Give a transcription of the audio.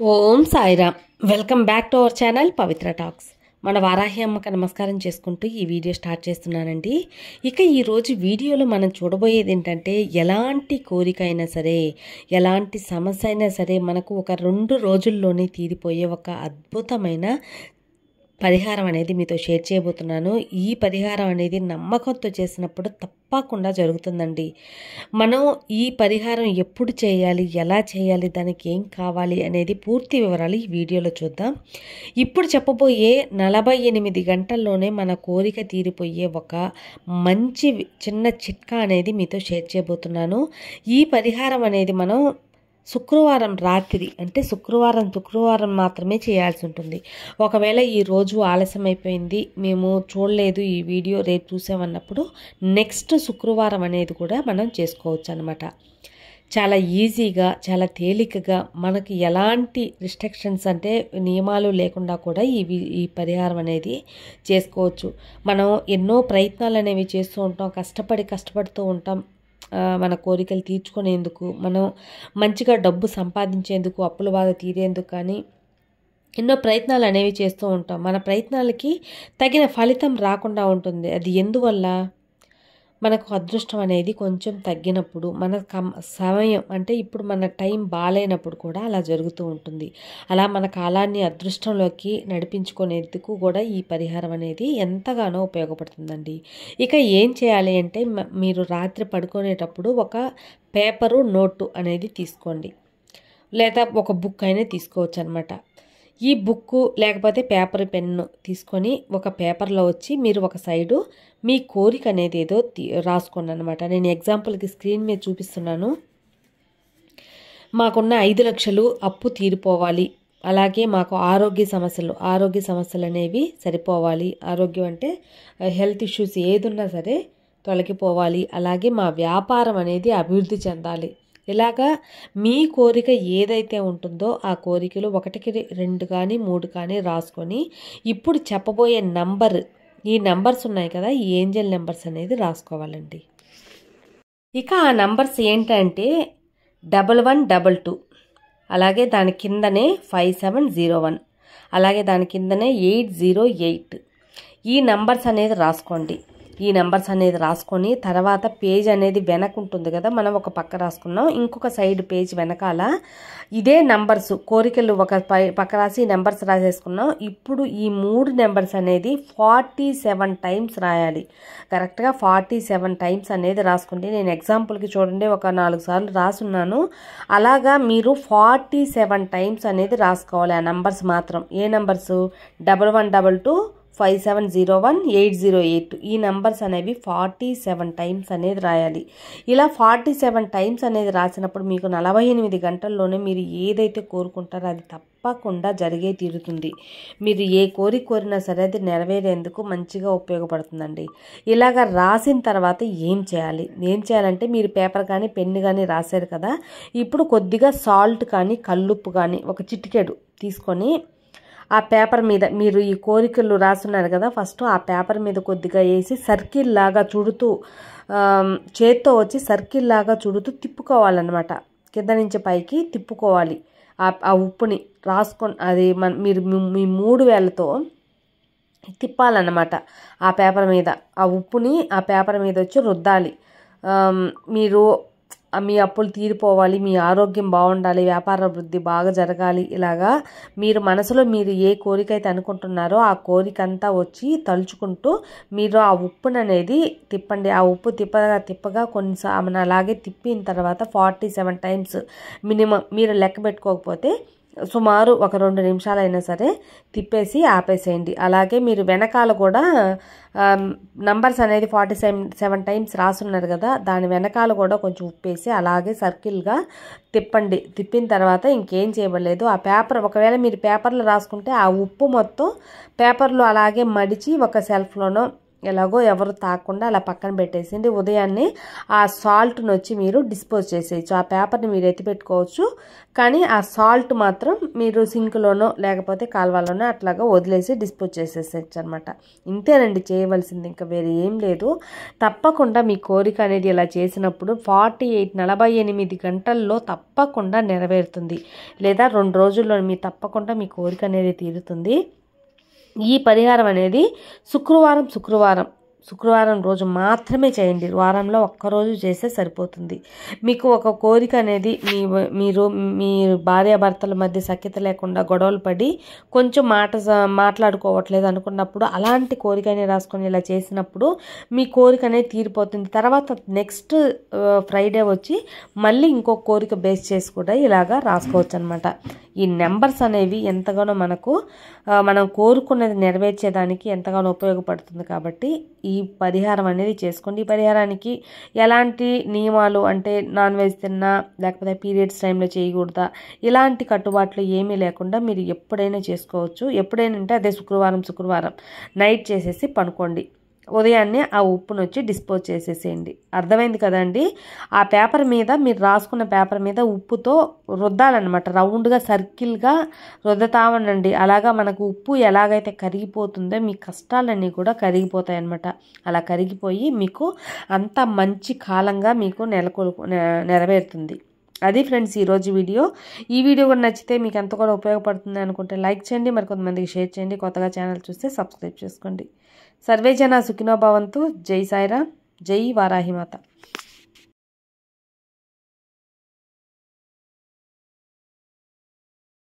Om Sairam. Welcome back to our channel Pavitra talks. మన వారాహి అమ్మకి నమస్కారం చేసుకుంటూ ఈ వీడియో స్టార్ట్ చేస్తున్నానండి. ఇక ఈరోజు వీడియోలో మనం చూడబోయేది ఏంటంటే, ఎలాంటి కోరిక అయినా సరే, ఎలాంటి సమస్య అయినా సరే మనకు ఒక 2 రోజుల్లోనే తీరిపోయే ఒక అద్భుతమైన పరిహారం అనేది మీతో షేర్ చేయబోతున్నాను. ఈ పరిహారం అనేది నమ్మకంతో చేసినప్పుడు తప్పకుండా జరుగుతుందండి. మనం ఈ పరిహారం ఎప్పుడు చేయాలి, ఎలా చేయాలి, దానికి ఏం కావాలి అనేది పూర్తి వివరాలు ఈ వీడియోలో చూద్దాం. ఇప్పుడు చెప్పబోయే 48 గంటల్లోనే మన కోరిక తీరిపోయే ఒక మంచి చిన్న చిట్కా అనేది మీతో షేర్ చేయబోతున్నాను. ఈ పరిహారం అనేది మనం శుక్రవారం రాత్రి అంటే శుక్రవారం మాత్రమే చేయాల్సి ఉంటుంది. ఒకవేళ ఈరోజు ఆలస్యం అయిపోయింది, మేము చూడలేదు ఈ వీడియో, రేపు చూసామన్నప్పుడు నెక్స్ట్ శుక్రవారం అనేది కూడా మనం చేసుకోవచ్చు అన్నమాట. చాలా ఈజీగా, చాలా తేలికగా, మనకి ఎలాంటి రిస్ట్రిక్షన్స్ అంటే నియమాలు లేకుండా కూడా ఈ పరిహారం అనేది చేసుకోవచ్చు. మనం ఎన్నో ప్రయత్నాలు అనేవి చేస్తూ ఉంటాం, కష్టపడుతూ ఉంటాం మన కోరికలు తీర్చుకునేందుకు, మనం మంచిగా డబ్బు సంపాదించేందుకు, అప్పుల బాధ తీరేందుకు కానీ ఎన్నో ప్రయత్నాలు అనేవి చేస్తూ ఉంటాం. మన ప్రయత్నాలకి తగిన ఫలితం రాకుండా ఉంటుంది. అది ఎందువల్ల? మనకు అదృష్టం అనేది కొంచెం తగ్గినప్పుడు, మన సమయం అంటే ఇప్పుడు మన టైం బాగాలేనప్పుడు కూడా అలా జరుగుతూ ఉంటుంది. అలా మన కాలాన్ని అదృష్టంలోకి నడిపించుకునేందుకు కూడా ఈ పరిహారం అనేది ఎంతగానో ఉపయోగపడుతుందండి. ఇక ఏం చేయాలి అంటే, మీరు రాత్రి పడుకునేటప్పుడు ఒక పేపరు, నోటు అనేది తీసుకోండి, లేదా ఒక బుక్ అయినా తీసుకోవచ్చు అనమాట. ఈ బుక్కు లేకపోతే పేపర్, పెన్ను తీసుకొని ఒక పేపర్లో వచ్చి మీరు ఒక సైడు మీ కోరిక అనేది ఏదో రాసుకోండి అనమాట. నేను ఎగ్జాంపుల్కి స్క్రీన్ మీద చూపిస్తున్నాను. మాకున్న 5 లక్షలు అప్పు తీరిపోవాలి, అలాగే మాకు ఆరోగ్య సమస్యలు అనేవి సరిపోవాలి, ఆరోగ్యం అంటే హెల్త్ ఇష్యూస్ ఏదున్నా సరే తొలగిపోవాలి, అలాగే మా వ్యాపారం అనేది అభివృద్ధి చెందాలి. ఇలాగా మీ కోరిక ఏదైతే ఉంటుందో ఆ కోరికలు 1కి 2 కానీ 3 కానీ రాసుకొని, ఇప్పుడు చెప్పబోయే ఈ నంబర్స్ ఉన్నాయి కదా, ఈ ఏంజల్ నెంబర్స్ అనేది రాసుకోవాలండి. ఇక ఆ నంబర్స్ ఏంటంటే 1122, అలాగే దాని కిందనే 5701, అలాగే దాని కిందనే 808. ఈ నంబర్స్ అనేది రాసుకోండి. ఈ నెంబర్స్ అనేది రాసుకొని తర్వాత పేజ్ అనేది వెనక ఉంటుంది కదా, మనం ఒక పక్క రాసుకున్నాం, ఇంకొక సైడ్ పేజ్ వెనకాల ఇదే నెంబర్స్ కోరికలు ఒక పక్క రాసి నెంబర్స్ రాసేసుకున్నాం. ఇప్పుడు ఈ 3 నెంబర్స్ అనేది 47 టైమ్స్ రాయాలి. కరెక్ట్గా 47 టైమ్స్ అనేది రాసుకుంటే, నేను ఎగ్జాంపుల్కి చూడండి ఒక 4 సార్లు రాసున్నాను. అలాగా మీరు 47 టైమ్స్ అనేది రాసుకోవాలి. ఆ నెంబర్స్ మాత్రం ఏ నెంబర్స్? 1122, 5701, 808. ఈ నెంబర్స్ అనేవి 47 టైమ్స్ అనేది రాయాలి. ఇలా 47 టైమ్స్ అనేది రాసినప్పుడు మీకు 48 గంటల్లోనే మీరు ఏదైతే కోరుకుంటారో అది తప్పకుండా జరిగే తీరుతుంది. మీరు ఏ కోరిక కోరినా సరే అది నెరవేరేందుకు మంచిగా ఉపయోగపడుతుందండి. ఇలాగ రాసిన తర్వాత ఏం చేయాలంటే, మీరు పేపర్ కానీ పెన్ను కానీ రాశారు కదా, ఇప్పుడు కొద్దిగా సాల్ట్ కానీ కల్లుప్పు కానీ ఒక చిటికెడు తీసుకొని ఆ పేపర్ మీద, మీరు ఈ కోరికలు రాస్తున్నారు కదా, ఫస్ట్ ఆ పేపర్ మీద కొద్దిగా వేసి సర్కిల్ లాగా చుడుతూ, చేత్తో వచ్చి సర్కిల్ లాగా చుడుతూ తిప్పుకోవాలన్నమాట. కింద నుంచి పైకి తిప్పుకోవాలి. ఆ ఉప్పుని రాసుకొని అది మీరు మీ 3 వేళ్ళతో తిప్పాలన్నమాట. ఆ పేపర్ మీద ఆ ఉప్పుని ఆ పేపర్ మీద వచ్చి రుద్దాలి. మీరు మీ అప్పులు తీరిపోవాలి, మీ ఆరోగ్యం బాగుండాలి, వ్యాపార అభివృద్ధి బాగా జరగాలి. ఇలాగా మీరు మనసులో మీరు ఏ కోరిక అయితే అనుకుంటున్నారో ఆ కోరిక అంతా వచ్చి తలుచుకుంటూ మీరు ఆ ఉప్పును అనేది తిప్పండి. ఆ ఉప్పు తిప్పగా కొన్నిసార్లు అలాగే తిప్పిన తర్వాత 47 టైమ్స్ మినిమం, మీరు లెక్క పెట్టుకోకపోతే సుమారు ఒక 2 నిమిషాలైనా సరే తిప్పేసి ఆపేసేయండి. అలాగే మీరు వెనకాల కూడా నంబర్స్ అనేది 47 టైమ్స్ రాసున్నారు కదా, దాని వెనకాల కూడా కొంచెం ఉప్పేసి అలాగే సర్కిల్గా తిప్పండి. తిప్పిన తర్వాత ఇంకేం చేయబడలేదు. ఆ పేపర్, ఒకవేళ మీరు పేపర్లో రాసుకుంటే ఆ ఉప్పు మొత్తం పేపర్లో అలాగే మడిచి ఒక సెల్ఫ్లోనో ఎలాగో ఎవరు తాకుండా అలా పక్కన పెట్టేసింది. ఉదయాన్నే ఆ సాల్ట్ని వచ్చి మీరు డిస్పోజ్ చేసేయచ్చు. ఆ పేపర్ని మీరు ఎత్తిపెట్టుకోవచ్చు, కానీ ఆ సాల్ట్ మాత్రం మీరు సింక్లోనో లేకపోతే కాలువలోనో అట్లాగా వదిలేసి డిస్పోజ్ చేసేసేయచ్చు అనమాట. ఇంతేనండి చేయవలసింది, ఇంకా వేరే ఏం లేదు. తప్పకుండా మీ కోరిక అనేది ఇలా చేసినప్పుడు 48 గంటల్లో తప్పకుండా నెరవేరుతుంది, లేదా 2 రోజుల్లో తప్పకుండా మీ కోరిక అనేది తీరుతుంది. ఈ పరిహారం అనేది శుక్రవారం రోజు మాత్రమే చేయండి. వారంలో ఒక్కరోజు చేస్తే సరిపోతుంది. మీకు ఒక కోరిక అనేది మీరు మీ భార్యాభర్తల మధ్య సఖ్యత లేకుండా గొడవలు పడి కొంచెం మాట్లాడుకోవట్లేదు అనుకున్నప్పుడు అలాంటి కోరికని రాసుకొని ఇలా చేసినప్పుడు మీ కోరిక అనేది తీరిపోతుంది. తర్వాత నెక్స్ట్ ఫ్రైడే వచ్చి మళ్ళీ ఇంకో కోరిక బేస్ చేసి కూడా ఇలాగా రాసుకోవచ్చు అనమాట. ఈ నెంబర్స్ అనేవి ఎంతగానో మనం కోరుకున్నది నెరవేర్చేదానికి ఎంతగానో ఉపయోగపడుతుంది. కాబట్టి ఈ పరిహారం అనేది చేసుకోండి. ఈ పరిహారానికి ఎలాంటి నియమాలు అంటే నాన్ వెజ్ తిన్నా లేకపోతే పీరియడ్స్ టైంలో చేయకూడదా ఇలాంటి కట్టుబాట్లు ఏమీ లేకుండా మీరు ఎప్పుడైనా చేసుకోవచ్చు. ఎప్పుడైనా అంటే అదే శుక్రవారం నైట్ చేసేసి పనుకోండి. ఉదయాన్నే ఆ ఉప్పును వచ్చి డిస్పోజ్ చేసేసేయండి. అర్థమైంది కదండి. ఆ పేపర్ మీద మీరు రాసుకున్న పేపర్ మీద ఉప్పుతో రుద్దాలన్నమాట. రౌండ్గా సర్కిల్గా రుద్దతామనండి. అలాగా మనకు ఉప్పు ఎలాగైతే కరిగిపోతుందో మీ కష్టాలన్నీ కూడా కరిగిపోతాయి అన్నమాట. అలా కరిగిపోయి మీకు అంత మంచి కాలంగా మీకు నెరవేరుతుంది. అది ఫ్రెండ్స్ ఈరోజు వీడియో. ఈ వీడియో కూడా నచ్చితే మీకు ఎంత కూడా ఉపయోగపడుతుంది అనుకుంటే లైక్ చేయండి, మరి కొంతమందికి షేర్ చేయండి. కొత్తగా ఛానల్ చూస్తే సబ్స్క్రైబ్ చేసుకోండి. సర్వే జన సుఖినో భవంతు. జై సాయిరామ్, జై వారాహిమాత.